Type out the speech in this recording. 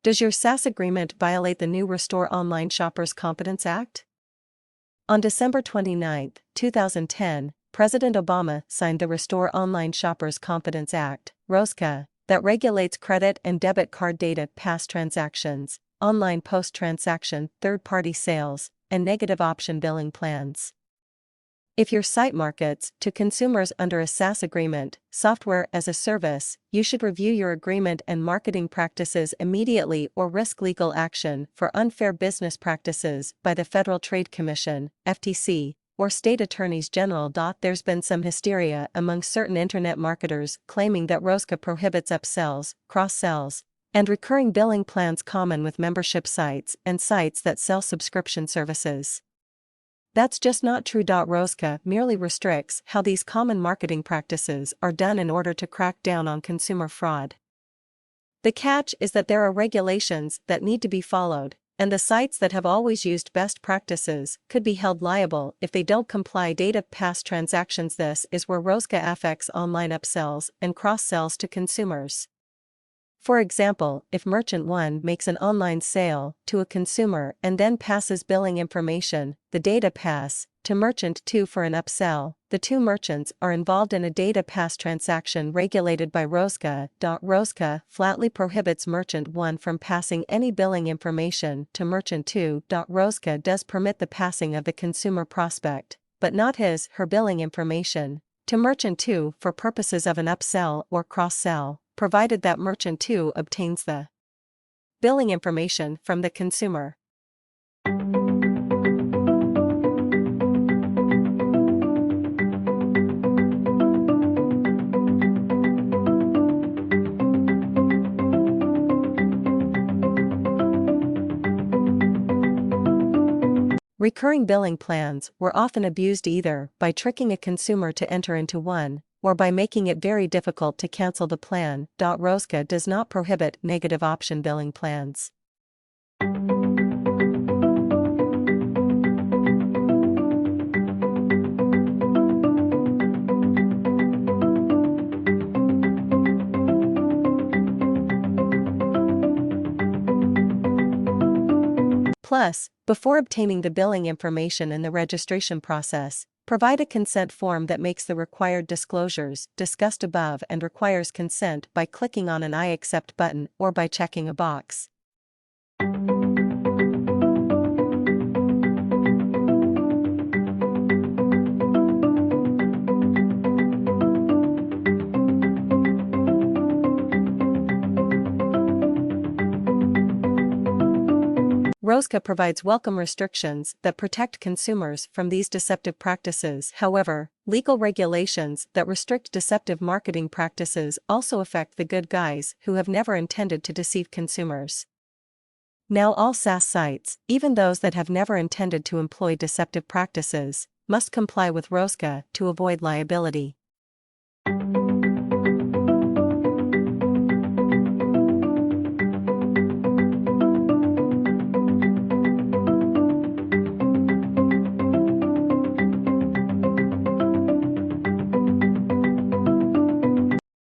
Does your SaaS agreement violate the new Restore Online Shoppers Confidence Act? On December 29, 2010, President Obama signed the Restore Online Shoppers Confidence Act, ROSCA, that regulates credit and debit card data pass transactions, online post-transaction third-party sales, and negative option billing plans. If your site markets to consumers under a SaaS agreement, software as a service, you should review your agreement and marketing practices immediately or risk legal action for unfair business practices by the Federal Trade Commission, FTC, or state attorneys general. There's been some hysteria among certain internet marketers claiming that ROSCA prohibits upsells, cross-sells, and recurring billing plans common with membership sites and sites that sell subscription services. That's just not true. ROSCA merely restricts how these common marketing practices are done in order to crack down on consumer fraud. The catch is that there are regulations that need to be followed, and the sites that have always used best practices could be held liable if they don't comply. Data pass transactions. This is where ROSCA affects online upsells and cross-sells to consumers. For example, if Merchant 1 makes an online sale to a consumer and then passes billing information, the data pass, to Merchant 2 for an upsell, the two merchants are involved in a data pass transaction regulated by ROSCA. ROSCA flatly prohibits Merchant 1 from passing any billing information to Merchant 2. ROSCA does permit the passing of the consumer prospect, but not his/her billing information, to Merchant 2 for purposes of an upsell or cross-sell, provided that Merchant 2 obtains the billing information from the consumer. Recurring billing plans were often abused either by tricking a consumer to enter into one, or by making it very difficult to cancel the plan. ROSCA does not prohibit negative option billing plans. Plus, before obtaining the billing information in the registration process, provide a consent form that makes the required disclosures discussed above and requires consent by clicking on an I accept button or by checking a box. ROSCA provides welcome restrictions that protect consumers from these deceptive practices. However, legal regulations that restrict deceptive marketing practices also affect the good guys who have never intended to deceive consumers. Now all SaaS sites, even those that have never intended to employ deceptive practices, must comply with ROSCA to avoid liability.